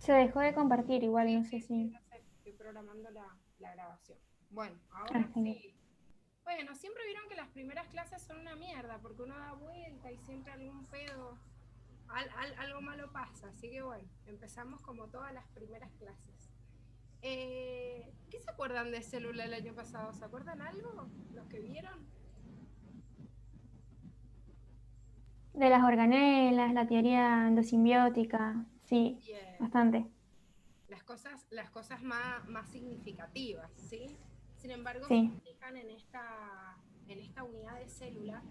Se dejó de compartir igual, Sí, no sí, sé sí, si... lo sé. Estoy programando la grabación. Bueno, Ah, ahora genial. sí. Bueno, siempre vieron que las primeras clases son una mierda, porque uno da vuelta y siempre algún pedo, algo malo pasa. Así que bueno, empezamos como todas las primeras clases. ¿Qué se acuerdan de Célula el año pasado? ¿Se acuerdan algo? ¿Los que vieron? De las organelas, la teoría endosimbiótica, sí, Bien. bastante. Las cosas más significativas, ¿sí? Sin embargo, si Sí. se fijan en esta unidad de célula,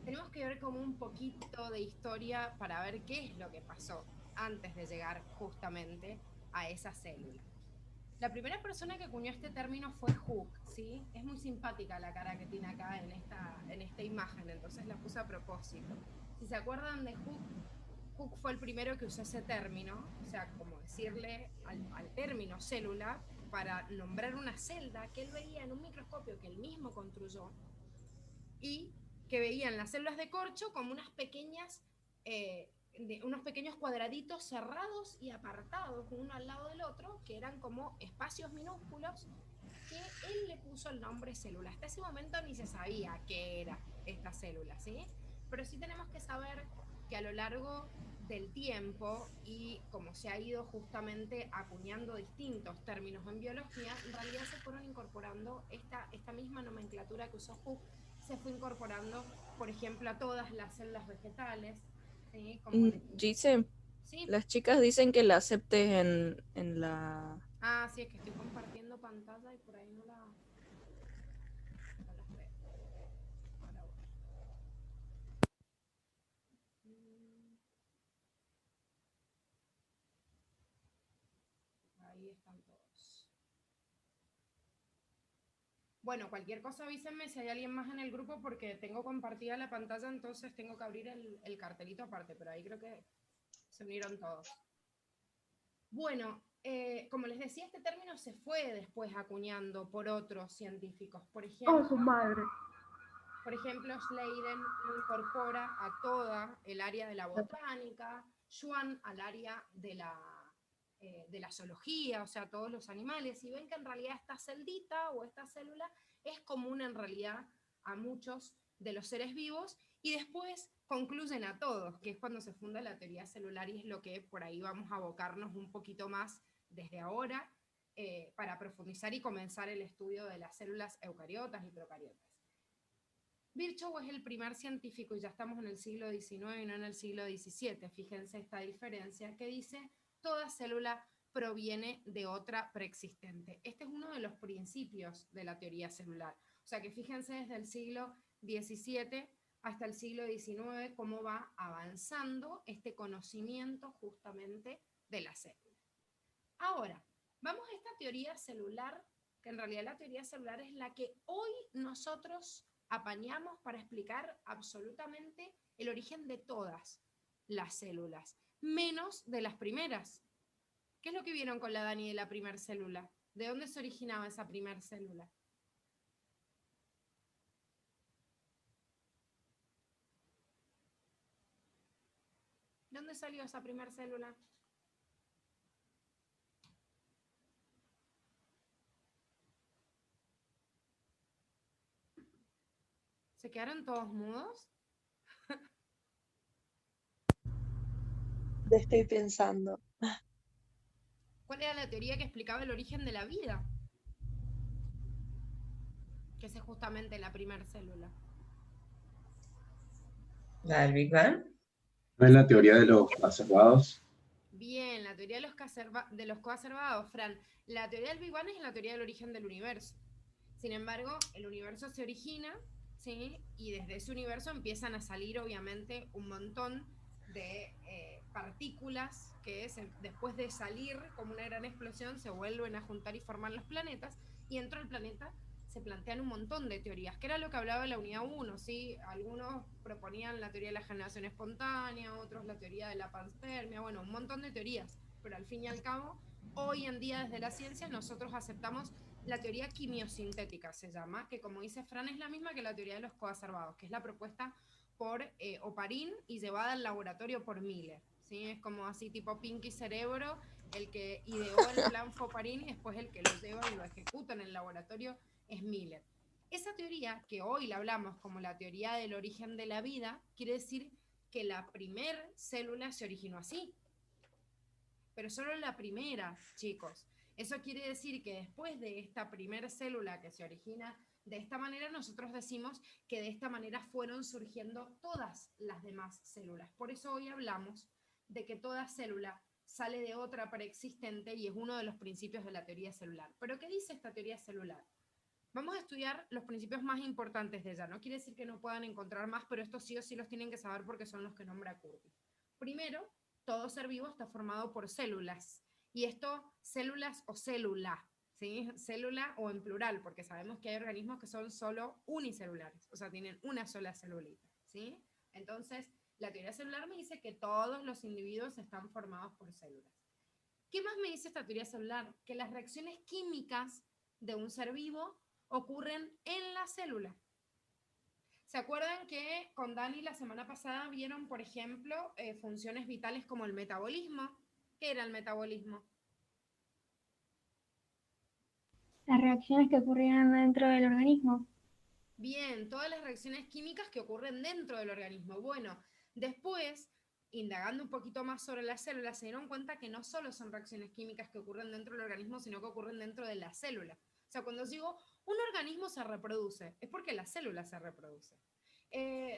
tenemos que ver como un poquito de historia para ver qué es lo que pasó antes de llegar justamente a esa célula. La primera persona que acuñó este término fue Hooke, ¿sí? Es muy simpática la cara que tiene acá en esta imagen, entonces la puse a propósito. Si se acuerdan de Hooke, Hooke fue el primero que usó ese término, o sea, como decirle al término célula para nombrar una celda que él veía en un microscopio que él mismo construyó y que veían las células de corcho como unos pequeños cuadraditos cerrados y apartados uno al lado del otro, que eran como espacios minúsculos que él le puso el nombre célula. Hasta ese momento ni se sabía qué era esta célula, ¿sí? Pero sí tenemos que saber que a lo largo del tiempo y como se ha ido justamente acuñando distintos términos en biología, en realidad se fueron incorporando esta misma nomenclatura que usó Hooke, se fue incorporando, por ejemplo, a todas las células vegetales, ¿sí? Como Gise, sí. las chicas dicen que la aceptes en la... Ah, sí, es que estoy compartiendo pantalla y por ahí no las veo. Ahora voy. Mm, Ahí están todos. Bueno, cualquier cosa avísenme si hay alguien más en el grupo porque tengo compartida la pantalla, entonces tengo que abrir el cartelito aparte, pero ahí creo que se unieron todos. Bueno, como les decía, este término se fue después acuñando por otros científicos. Oh, su madre. Por ejemplo, Schleiden lo incorpora a toda el área de la botánica, Schwann al área de la zoología, o sea, todos los animales, y ven que en realidad esta celdita o esta célula es común en realidad a muchos de los seres vivos, y después concluyen a todos, que es cuando se funda la teoría celular, y es lo que por ahí vamos a abocarnos un poquito más desde ahora, para profundizar y comenzar el estudio de las células eucariotas y procariotas. Virchow es el primer científico, y ya estamos en el siglo XIX y no en el siglo XVII, fíjense esta diferencia, que dice, toda célula proviene de otra preexistente. Este es uno de los principios de la teoría celular. O sea que fíjense desde el siglo XVII hasta el siglo XIX cómo va avanzando este conocimiento justamente de la célula. Ahora, vamos a esta teoría celular, que en realidad la teoría celular es la que hoy nosotros apañamos para explicar absolutamente el origen de todas las células, menos de las primeras. ¿Qué es lo que vieron con la Dani de la primera célula? ¿De dónde se originaba esa primera célula? ¿De dónde salió esa primera célula? ¿Se quedaron todos mudos? Estoy pensando. ¿Cuál era la teoría que explicaba el origen de la vida? Que es justamente la primera célula. ¿La del Big Bang? ¿No es la teoría de los conservados? Bien, la teoría de los coacervados, Fran. La teoría del Big Bang es la teoría del origen del universo. Sin embargo, el universo se origina, ¿sí? Y desde ese universo empiezan a salir, obviamente, un montón de partículas que después de salir como una gran explosión se vuelven a juntar y forman los planetas. Y dentro del planeta se plantean un montón de teorías, que era lo que hablaba de la unidad 1, ¿sí? Algunos proponían la teoría de la generación espontánea, otros la teoría de la panspermia, bueno, un montón de teorías, pero al fin y al cabo, hoy en día desde la ciencia nosotros aceptamos la teoría quimiosintética, se llama, que como dice Fran es la misma que la teoría de los coacervados, que es la propuesta por Oparin y llevada al laboratorio por Miller, ¿sí? Es como así tipo Pinky Cerebro, el que ideó el plan Fopparini, después el que lo lleva y lo ejecuta en el laboratorio es Miller. Esa teoría, que hoy la hablamos como la teoría del origen de la vida, quiere decir que la primer célula se originó así. Pero solo la primera, chicos. Eso quiere decir que después de esta primera célula que se origina de esta manera, nosotros decimos que de esta manera fueron surgiendo todas las demás células. Por eso hoy hablamos de que toda célula sale de otra preexistente y es uno de los principios de la teoría celular. ¿Pero qué dice esta teoría celular? Vamos a estudiar los principios más importantes de ella. No quiere decir que no puedan encontrar más, pero estos sí o sí los tienen que saber porque son los que nombra Curtis. Primero, todo ser vivo está formado por células. Y esto, células o célula, ¿sí? Célula o en plural, porque sabemos que hay organismos que son solo unicelulares, o sea, tienen una sola celulita, ¿sí? Entonces, la teoría celular me dice que todos los individuos están formados por células. ¿Qué más me dice esta teoría celular? Que las reacciones químicas de un ser vivo ocurren en la célula. ¿Se acuerdan que con Dani la semana pasada vieron, por ejemplo, funciones vitales como el metabolismo? ¿Qué era el metabolismo? Las reacciones que ocurrieron dentro del organismo. Bien, todas las reacciones químicas que ocurren dentro del organismo. Bueno, después, indagando un poquito más sobre las células, se dieron cuenta que no solo son reacciones químicas que ocurren dentro del organismo, sino que ocurren dentro de la célula. O sea, cuando digo un organismo se reproduce, es porque la célula se reproduce.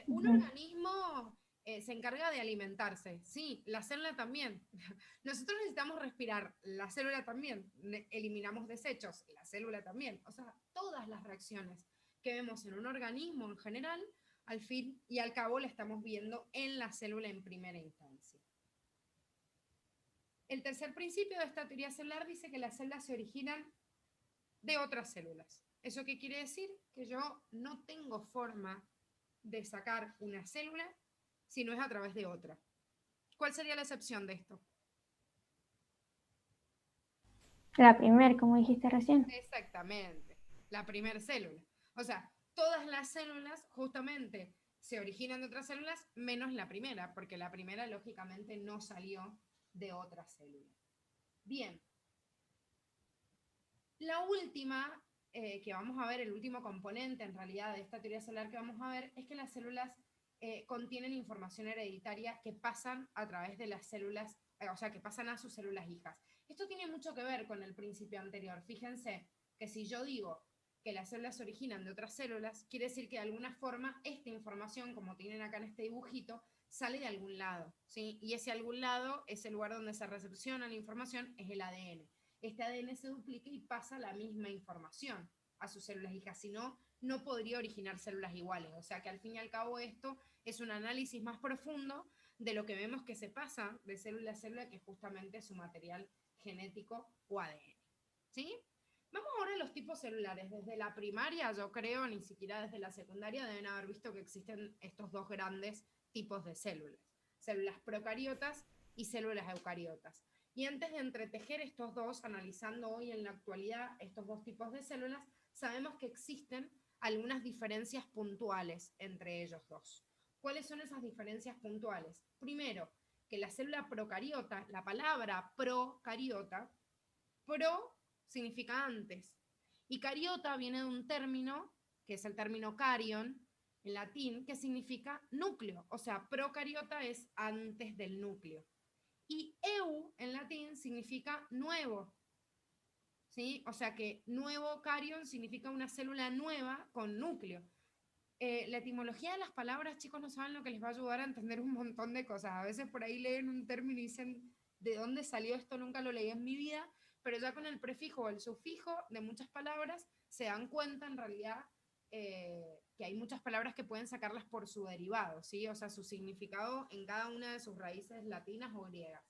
Un organismo se encarga de alimentarse, sí, la célula también. Nosotros necesitamos respirar, la célula también. Eliminamos desechos, la célula también. O sea, todas las reacciones que vemos en un organismo en general, al fin y al cabo la estamos viendo en la célula en primera instancia. El tercer principio de esta teoría celular dice que las células se originan de otras células. ¿Eso qué quiere decir? Que yo no tengo forma de sacar una célula si no es a través de otra. ¿Cuál sería la excepción de esto? La primer, como dijiste recién. Exactamente, la primera célula. O sea, todas las células justamente se originan de otras células, menos la primera, porque la primera lógicamente no salió de otra célula. Bien. La última que vamos a ver, el último componente en realidad de esta teoría celular que vamos a ver, es que las células contienen información hereditaria que pasan a través de las células, o sea, que pasan a sus células hijas. Esto tiene mucho que ver con el principio anterior. Fíjense que si yo digo que las células se originan de otras células, quiere decir que de alguna forma esta información, como tienen acá en este dibujito, sale de algún lado, ¿sí? Y ese algún lado, ese lugar donde se recepciona la información, es el ADN. Este ADN se duplica y pasa la misma información a sus células hijas, si no, no podría originar células iguales. O sea que al fin y al cabo esto es un análisis más profundo de lo que vemos que se pasa de célula a célula, que es justamente su material genético o ADN. ¿Sí? Vamos ahora a los tipos celulares. Desde la primaria, yo creo, ni siquiera desde la secundaria, deben haber visto que existen estos dos grandes tipos de células. Células procariotas y células eucariotas. Y antes de entretejer estos dos, analizando hoy en la actualidad estos dos tipos de células, sabemos que existen algunas diferencias puntuales entre ellos dos. ¿Cuáles son esas diferencias puntuales? Primero, que la célula procariota, la palabra procariota, pro significa antes, y cariota viene de un término, que es el término carion, en latín, que significa núcleo, o sea, procariota es antes del núcleo. Y eu en latín significa nuevo, ¿sí? O sea que nuevo carion significa una célula nueva con núcleo. La etimología de las palabras, chicos, no saben lo que les va a ayudar a entender un montón de cosas. A veces por ahí leen un término y dicen, ¿de dónde salió esto? Nunca lo leí en mi vida, pero ya con el prefijo o el sufijo de muchas palabras se dan cuenta en realidad que hay muchas palabras que pueden sacarlas por su derivado, ¿sí? O sea, su significado en cada una de sus raíces latinas o griegas.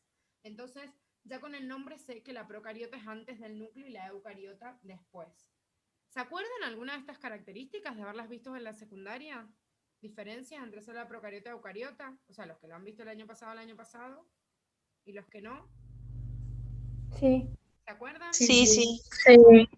Entonces, ya con el nombre sé que la procariota es antes del núcleo y la eucariota después. ¿Se acuerdan alguna de estas características de haberlas visto en la secundaria? ¿Diferencias entre célula procariota y eucariota? O sea, los que lo han visto el año pasado, y los que no. Sí. ¿Se acuerdan? Sí, sí. Sí.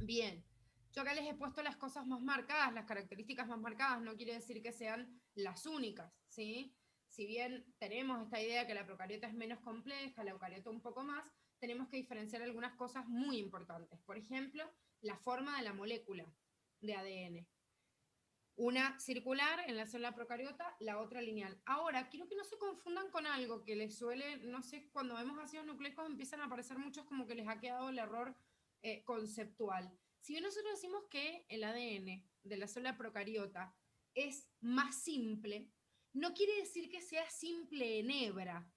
Bien. Yo acá les he puesto las cosas más marcadas, las características más marcadas, no quiere decir que sean las únicas, ¿sí? Si bien tenemos esta idea que la procariota es menos compleja, la eucariota un poco más, tenemos que diferenciar algunas cosas muy importantes. Por ejemplo, la forma de la molécula de ADN. Una circular en la célula procariota, la otra lineal. Ahora, quiero que no se confundan con algo que les suele, no sé, cuando vemos ácidos nucleicos empiezan a aparecer muchos como que les ha quedado el error conceptual. Si bien nosotros decimos que el ADN de la célula procariota es más simple, no quiere decir que sea simple en hebra.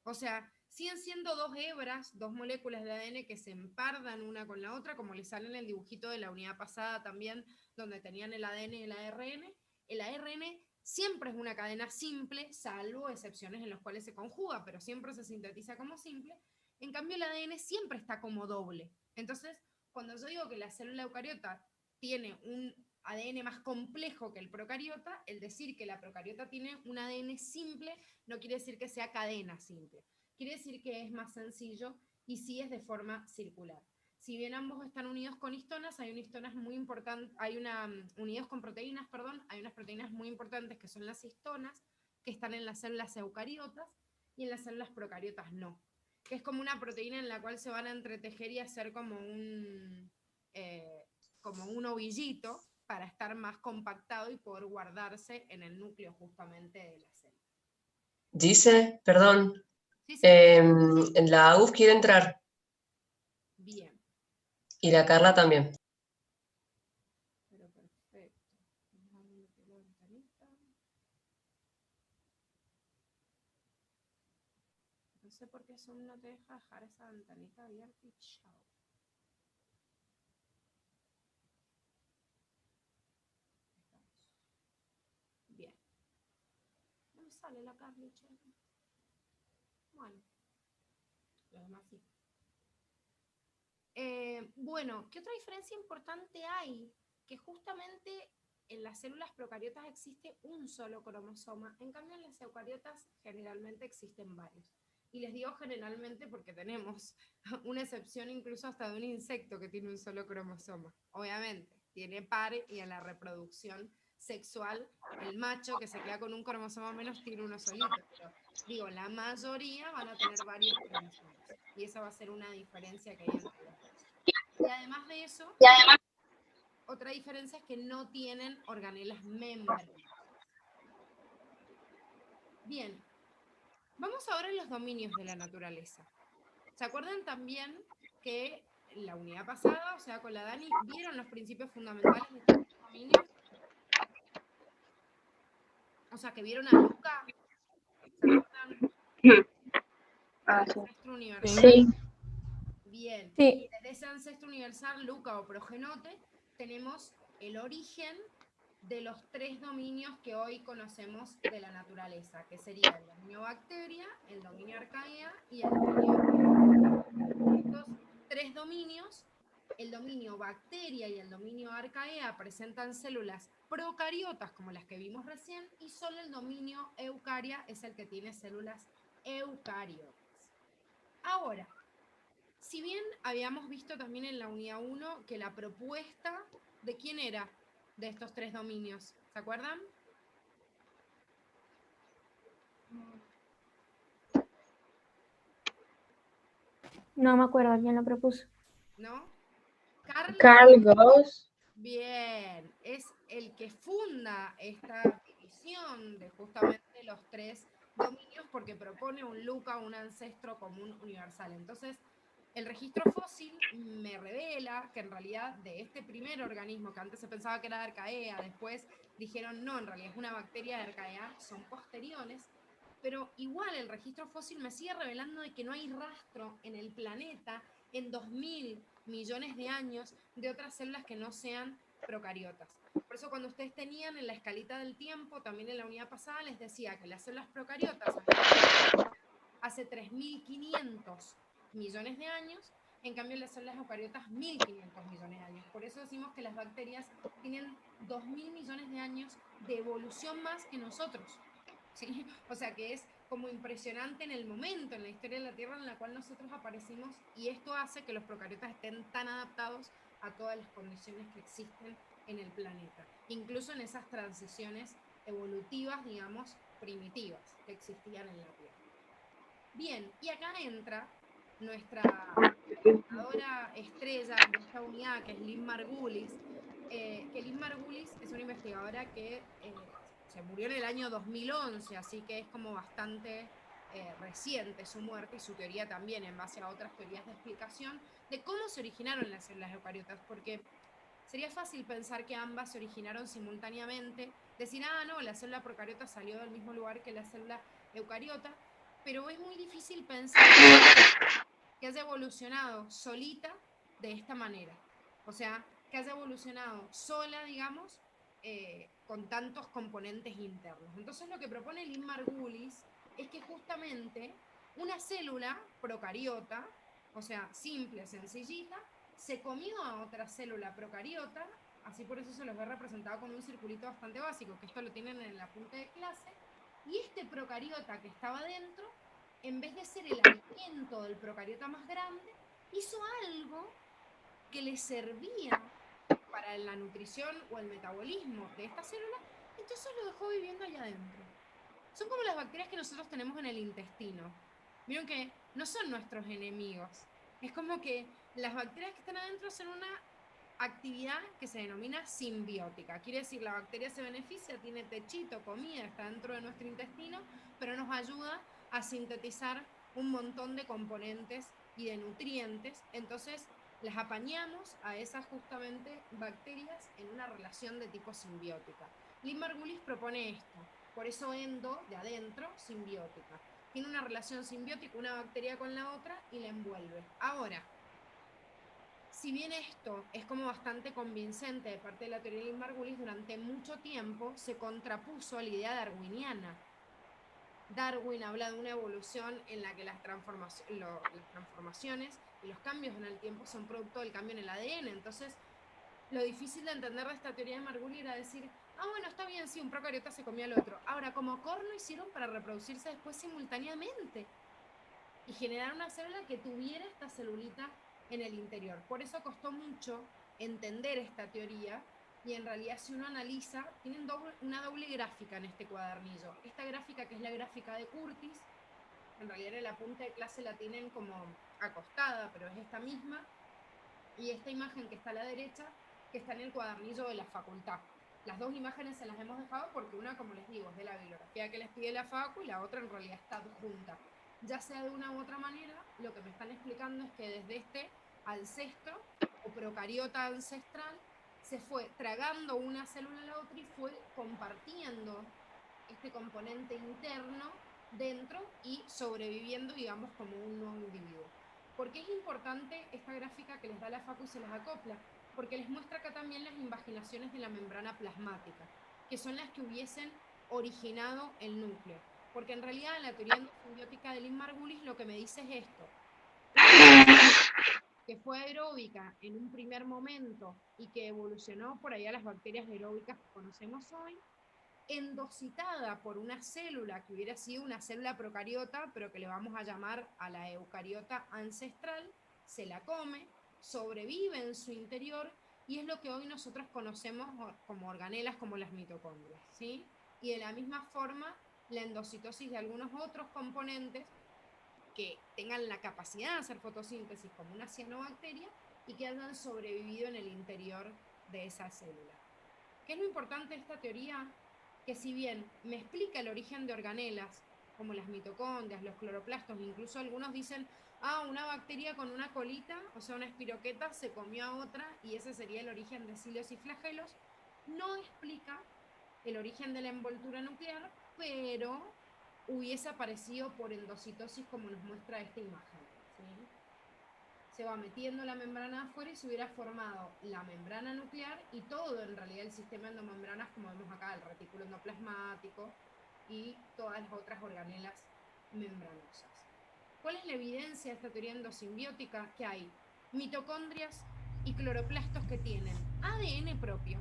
O sea, siguen siendo dos hebras, dos moléculas de ADN que se empardan una con la otra, como les sale en el dibujito de la unidad pasada también, donde tenían el ADN y el ARN. El ARN siempre es una cadena simple, salvo excepciones en las cuales se conjuga, pero siempre se sintetiza como simple. En cambio, el ADN siempre está como doble. Entonces, cuando yo digo que la célula eucariota tiene un ADN más complejo que el procariota, el decir que la procariota tiene un ADN simple no quiere decir que sea cadena simple. Quiere decir que es más sencillo y sí es de forma circular. Si bien ambos están unidos con histonas, hay unas histonas muy importantes, unidos con proteínas, perdón, hay unas proteínas muy importantes que son las histonas, que están en las células eucariotas y en las células procariotas no. Que es como una proteína en la cual se van a entretejer y hacer como un ovillito para estar más compactado y poder guardarse en el núcleo justamente de la célula. Dice, perdón, Sí, sí. en la AUF quiere entrar Bien. y la Carla también. Pero perfecto. Vamos a ver lo que es la ventanita. No sé por qué Zoom no te deja dejar esa ventanita abierta y chao. Estamos. Bien. No me sale la Carly, che. Bueno. Lo demás sí. Bueno, ¿qué otra diferencia importante hay? Que justamente en las células procariotas existe un solo cromosoma, en cambio en las eucariotas generalmente existen varios. Y les digo generalmente porque tenemos una excepción incluso hasta de un insecto que tiene un solo cromosoma. Obviamente, tiene par y en la reproducción sexual, el macho que se queda con un cromosoma menos tiene uno solito, pero digo, la mayoría van a tener varios cromosomas. Y esa va a ser una diferencia que hay entre los dos. Y además de eso, otra diferencia es que no tienen organelas membranosas. Bien, vamos ahora a los dominios de la naturaleza. ¿Se acuerdan también que en la unidad pasada, o sea, con la Dani, vieron los principios fundamentales de estos dominios? O sea, que vieron a Luca, ¿se acuerdan? Ah, El sí. ancestro universal. Sí. Bien, Sí, desde ese ancestro universal, Luca o progenote, tenemos el origen de los tres dominios que hoy conocemos de la naturaleza, que sería el dominio bacteria, el dominio arcaea y el dominio. Estos tres dominios, el dominio bacteria y el dominio arcaea, presentan células procariotas como las que vimos recién, y solo el dominio eucaria es el que tiene células eucariotas. Ahora, si bien habíamos visto también en la unidad 1 que la propuesta de quién era de estos tres dominios, ¿se acuerdan? no me acuerdo quién lo propuso. ¿No? Carl Gauss. Bien, es el que funda esta división de justamente los tres dominios porque propone un Luca, un ancestro común universal. Entonces, el registro fósil me revela que en realidad de este primer organismo, que antes se pensaba que era de Arcaea, después dijeron no, en realidad es una bacteria de Arcaea, son posteriores, pero igual el registro fósil me sigue revelando de que no hay rastro en el planeta en 2000 millones de años de otras células que no sean procariotas. Por eso cuando ustedes tenían en la escalita del tiempo, también en la unidad pasada les decía que las células procariotas hace 3.500 millones de años, en cambio las células eucariotas 1.500 millones de años. Por eso decimos que las bacterias tienen 2.000 millones de años de evolución más que nosotros. ¿Sí? O sea que es como impresionante en el momento, en la historia de la Tierra en la cual nosotros aparecimos, y esto hace que los procariotas estén tan adaptados a todas las condiciones que existen en el planeta, incluso en esas transiciones evolutivas, digamos, primitivas que existían en la Tierra. Bien, y acá entra nuestra investigadora estrella de esta unidad, que es Lynn Margulis, que Lynn Margulis es una investigadora que se murió en el año 2011, así que es como bastante reciente su muerte y su teoría también, en base a otras teorías de explicación de cómo se originaron las células eucariotas, porque sería fácil pensar que ambas se originaron simultáneamente, decir, no, la célula procariota salió del mismo lugar que la célula eucariota, pero es muy difícil pensar que haya evolucionado solita de esta manera. O sea, que haya evolucionado sola, digamos, con tantos componentes internos. Entonces lo que propone Lynn Margulis es que justamente una célula procariota, o sea, simple, sencillita, se comió a otra célula procariota, así por eso se los ve representado con un circulito bastante básico, que esto lo tienen en la punta de clase, y este procariota que estaba dentro, en vez de ser el alimento del procariota más grande, hizo algo que le servía para la nutrición o el metabolismo de esta célula, entonces lo dejó viviendo allá adentro. Son como las bacterias que nosotros tenemos en el intestino. Vieron que no son nuestros enemigos. Es como que las bacterias que están adentro hacen una actividad que se denomina simbiótica. Quiere decir, la bacteria se beneficia, tiene techito, comida, está dentro de nuestro intestino, pero nos ayuda a sintetizar un montón de componentes y de nutrientes. Entonces, las apañamos a esas justamente bacterias en una relación de tipo simbiótica. Lynn Margulis propone esto, por eso endo, de adentro, simbiótica. Tiene una relación simbiótica una bacteria con la otra y la envuelve. Ahora, si bien esto es como bastante convincente de parte de la teoría de Lynn Margulis, durante mucho tiempo se contrapuso a la idea darwiniana. Darwin habla de una evolución en la que las transformaciones y los cambios en el tiempo son producto del cambio en el ADN. Entonces, lo difícil de entender de esta teoría de Margulis era decir, bueno, está bien, sí, un procariota se comió al otro. Ahora, ¿cómo corno hicieron para reproducirse después simultáneamente? Y generar una célula que tuviera esta celulita en el interior. Por eso costó mucho entender esta teoría, y en realidad si uno analiza, tienen una doble gráfica en este cuadernillo. Esta gráfica, que es la gráfica de Curtis, en realidad en la punta de clase la tienen como acostada, pero es esta misma, y esta imagen que está a la derecha, que está en el cuadernillo de la facultad. Las dos imágenes se las hemos dejado porque una, como les digo, es de la bibliografía que les pide la facu y la otra en realidad está adjunta. Ya sea de una u otra manera, lo que me están explicando es que desde este ancestro o procariota ancestral se fue tragando una célula a la otra y fue compartiendo este componente interno dentro y sobreviviendo, digamos, como un nuevo individuo. ¿Por qué es importante esta gráfica que les da la facu y se las acopla? Porque les muestra acá también las invaginaciones de la membrana plasmática, que son las que hubiesen originado el núcleo. Porque en realidad en la teoría endosimbiótica de Lynn Margulis lo que me dice es esto, que fue aeróbica en un primer momento y que evolucionó por ahí a las bacterias aeróbicas que conocemos hoy, endocitada por una célula que hubiera sido una célula procariota, pero que le vamos a llamar a la eucariota ancestral, se la come, sobrevive en su interior y es lo que hoy nosotros conocemos como organelas, como las mitocondrias, ¿sí? Y de la misma forma, la endocitosis de algunos otros componentes que tengan la capacidad de hacer fotosíntesis como una cianobacteria y que hayan sobrevivido en el interior de esa célula. ¿Qué es lo importante de esta teoría? Que si bien me explica el origen de organelas, como las mitocondrias, los cloroplastos, incluso algunos dicen, una bacteria con una colita, o sea, una espiroqueta, se comió a otra y ese sería el origen de cilios y flagelos, no explica el origen de la envoltura nuclear, pero hubiese aparecido por endocitosis como nos muestra esta imagen, ¿sí? Se va metiendo la membrana afuera y se hubiera formado la membrana nuclear y todo en realidad el sistema endomembranas, como vemos acá, el retículo endoplasmático y todas las otras organelas membranosas. ¿Cuál es la evidencia de esta teoría endosimbiótica? Que hay mitocondrias y cloroplastos que tienen ADN propio,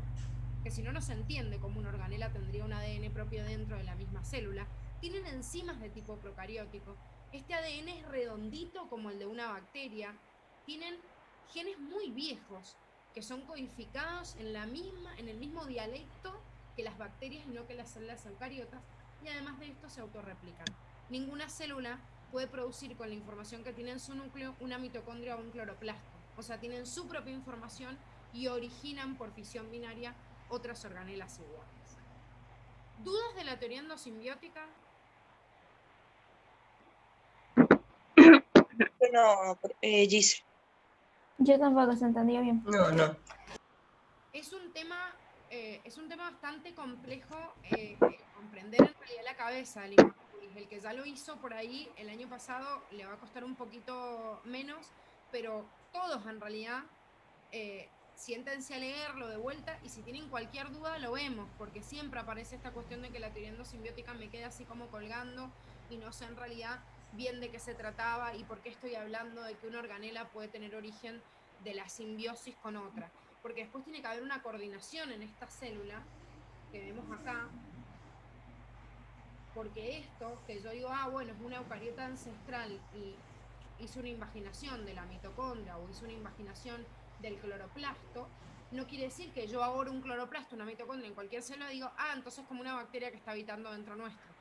que si no, no se entiende cómo una organela tendría un ADN propio dentro de la misma célula, tienen enzimas de tipo procariótico, este ADN es redondito como el de una bacteria, tienen genes muy viejos que son codificados en el mismo dialecto que las bacterias y no que las células eucariotas, y además de esto se autorreplican. Ninguna célula puede producir con la información que tiene en su núcleo una mitocondria o un cloroplasto. O sea, tienen su propia información y originan por fisión binaria otras organelas iguales. ¿Dudas de la teoría endosimbiótica? No, Gise. Yo tampoco se entendió bien. No. Es un tema bastante complejo de comprender en realidad la cabeza del infantil. El que ya lo hizo por ahí el año pasado le va a costar un poquito menos, pero todos en realidad siéntense a leerlo de vuelta y si tienen cualquier duda lo vemos, porque siempre aparece esta cuestión de que la teoría endosimbiótica me queda así como colgando y no sé en realidad bien de qué se trataba y por qué estoy hablando de que una organela puede tener origen de la simbiosis con otra. Porque después tiene que haber una coordinación en esta célula que vemos acá, porque esto, que yo digo, bueno, es una eucariota ancestral y hice una invaginación de la mitocondria o hice una invaginación del cloroplasto, no quiere decir que yo ahora un cloroplasto, una mitocondria en cualquier célula digo, entonces es como una bacteria que está habitando dentro nuestro.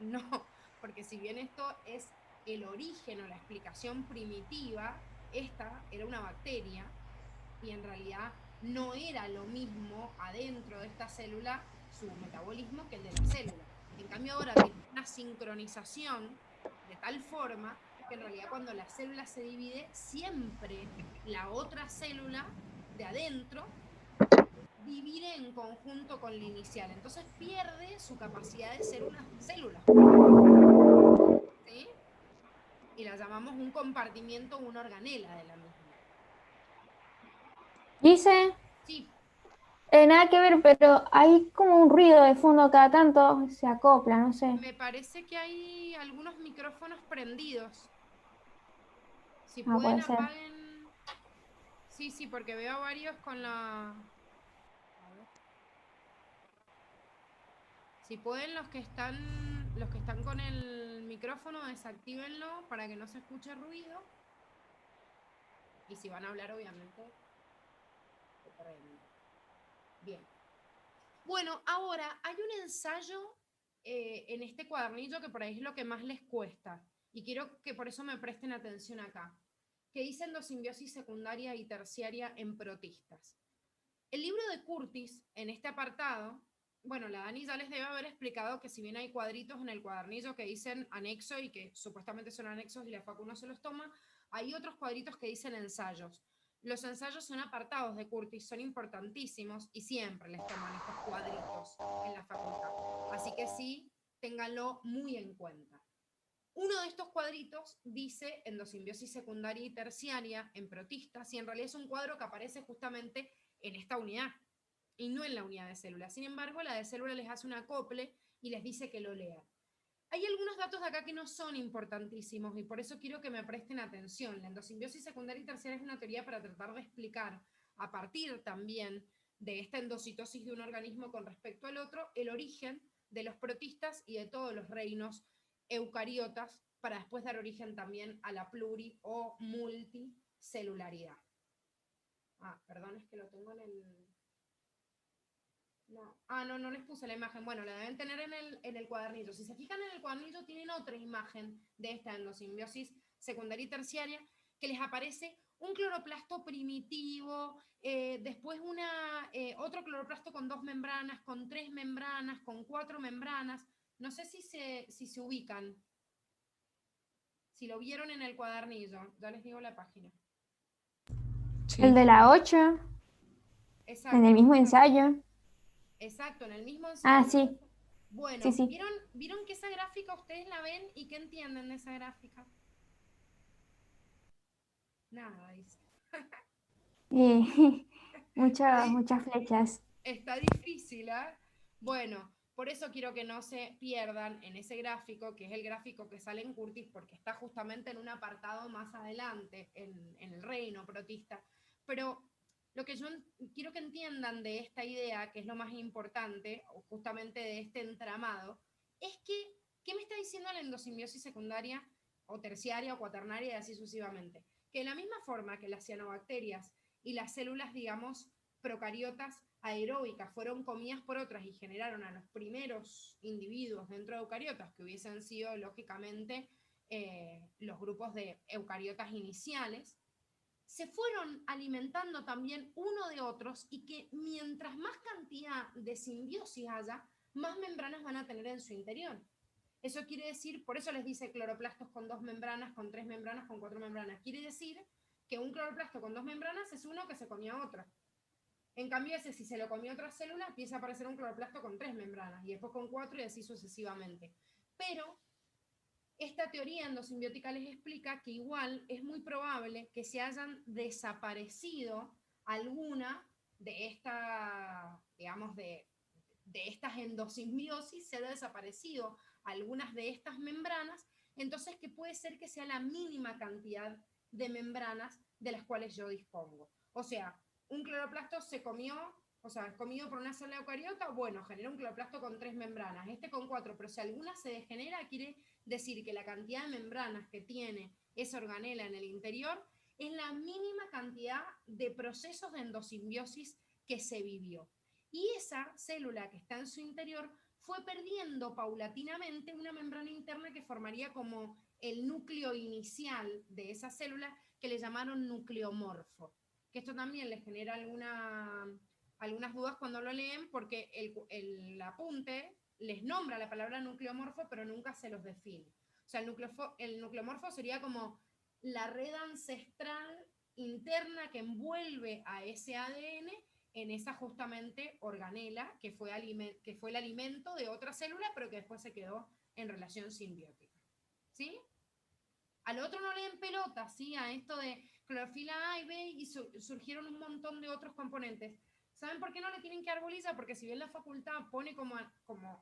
No, porque si bien esto es el origen o la explicación primitiva, esta era una bacteria y en realidad no era lo mismo adentro de esta célula su metabolismo que el de la célula. En cambio ahora tiene una sincronización de tal forma que en realidad cuando la célula se divide, siempre la otra célula de adentro divide en conjunto con la inicial. Entonces pierde su capacidad de ser una célula. ¿Sí? Y la llamamos un compartimiento, una organela de la misma. Dice, Sí. nada que ver, pero hay como un ruido de fondo cada tanto, se acopla, no sé. Me parece que hay algunos micrófonos prendidos. Si Ah, pueden puede ser. apaguen. Sí, porque veo a varios con la. A ver. Si pueden los que están con el micrófono, desactívenlo para que no se escuche ruido. Y si van a hablar, obviamente. Bien. Bueno, ahora hay un ensayo en este cuadernillo que por ahí es lo que más les cuesta. Y quiero que por eso me presten atención acá. Que dice endosimbiosis secundaria y terciaria en protistas. El libro de Curtis, en este apartado, bueno, la Dani ya les debe haber explicado que si bien hay cuadritos en el cuadernillo que dicen anexo y que supuestamente son anexos y la facu no se los toma, hay otros cuadritos que dicen ensayos. Los ensayos son apartados de Curtis, son importantísimos y siempre les toman estos cuadritos en la facultad. Así que sí, ténganlo muy en cuenta. Uno de estos cuadritos dice endosimbiosis secundaria y terciaria en protistas y en realidad es un cuadro que aparece justamente en esta unidad y no en la unidad de célula. Sin embargo, la de célula les hace un acople y les dice que lo lean. Hay algunos datos de acá que no son importantísimos y por eso quiero que me presten atención. La endosimbiosis secundaria y terciaria es una teoría para tratar de explicar, a partir también de esta endocitosis de un organismo con respecto al otro, el origen de los protistas y de todos los reinos eucariotas para después dar origen también a la pluri o multicelularidad. Perdón, es que lo tengo en el... No les puse la imagen. Bueno, la deben tener en el cuadernillo. Si se fijan en el cuadernillo, tienen otra imagen de esta endosimbiosis secundaria y terciaria, que les aparece un cloroplasto primitivo, después otro cloroplasto con 2 membranas, con 3 membranas, con 4 membranas. No sé si se ubican. Si lo vieron en el cuadernillo, ya les digo la página. Sí. El de la 8, Exacto. en el mismo ensayo. Exacto, en el mismo ensayo. Sí. Bueno, Sí. ¿vieron que esa gráfica ustedes la ven y qué entienden de esa gráfica? Nada, dice. Muchas flechas. Está difícil, ¿eh? Bueno, por eso quiero que no se pierdan en ese gráfico, que es el gráfico que sale en Curtis, porque está justamente en un apartado más adelante, en el reino protista. Pero lo que yo quiero que entiendan de esta idea, que es lo más importante, o justamente de este entramado, es que, ¿qué me está diciendo la endosimbiosis secundaria, o terciaria, o cuaternaria, y así sucesivamente? Que de la misma forma que las cianobacterias y las células, digamos, procariotas aeróbicas fueron comidas por otras y generaron a los primeros individuos dentro de eucariotas que hubiesen sido lógicamente los grupos de eucariotas iniciales, se fueron alimentando también uno de otros y que mientras más cantidad de simbiosis haya, más membranas van a tener en su interior. Eso quiere decir, por eso les dice cloroplastos con 2 membranas, con 3 membranas, con 4 membranas. Quiere decir que un cloroplasto con 2 membranas es uno que se comió a otro. En cambio, ese si se lo comió otra célula, empieza a aparecer un cloroplasto con 3 membranas, y después con 4 y así sucesivamente. Pero esta teoría endosimbiótica les explica que igual es muy probable que se hayan desaparecido alguna de estas, digamos, de estas endosimbiosis, se ha desaparecido algunas de estas membranas, entonces que puede ser que sea la mínima cantidad de membranas de las cuales yo dispongo. O sea, un cloroplasto se comió, o sea, es comido por una célula eucariota, bueno, genera un cloroplasto con 3 membranas, este con 4, pero si alguna se degenera, quiere decir que la cantidad de membranas que tiene esa organela en el interior es la mínima cantidad de procesos de endosimbiosis que se vivió. Y esa célula que está en su interior fue perdiendo paulatinamente una membrana interna que formaría como el núcleo inicial de esa célula, que le llamaron nucleomorfo. Que esto también les genera algunas dudas cuando lo leen, porque el apunte les nombra la palabra nucleomorfo, pero nunca se los define. O sea, el nucleomorfo sería como la red ancestral interna que envuelve a ese ADN en esa justamente organela que fue el alimento de otra célula, pero que después se quedó en relación simbiótica. ¿Sí? Al otro no le den pelota, ¿sí? A esto de clorofila A y B, y surgieron un montón de otros componentes. ¿Saben por qué no le tienen que dar bolilla? Porque si bien la facultad pone como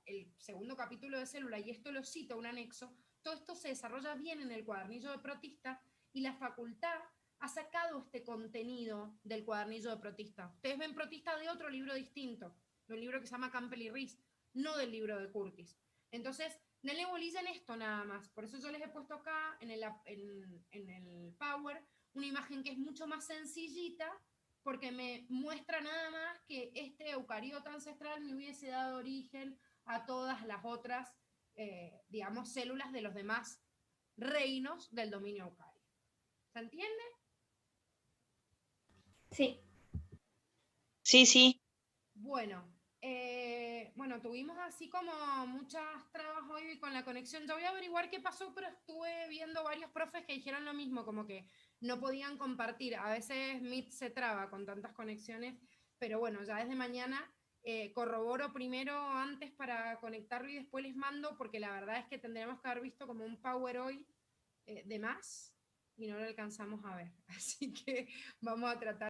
el segundo capítulo de célula, y esto lo cita un anexo, todo esto se desarrolla bien en el cuadernillo de protista, y la facultad ha sacado este contenido del cuadernillo de protista. Ustedes ven protista de otro libro distinto, de un libro que se llama Campbell y Rees, no del libro de Curtis. Entonces, denle bolilla en esto nada más. Por eso yo les he puesto acá en el Power una imagen que es mucho más sencillita, porque me muestra nada más que este eucariota ancestral me hubiese dado origen a todas las otras, digamos, células de los demás reinos del dominio eucario. ¿Se entiende? Sí. Sí. Bueno, tuvimos así como muchas trabas hoy con la conexión. Yo voy a averiguar qué pasó, pero estuve viendo varios profes que dijeron lo mismo, como que no podían compartir. A veces Meet se traba con tantas conexiones, pero bueno, ya desde mañana corroboro primero antes para conectarlo y después les mando, porque la verdad es que tendríamos que haber visto como un Power hoy de más y no lo alcanzamos a ver. Así que vamos a tratar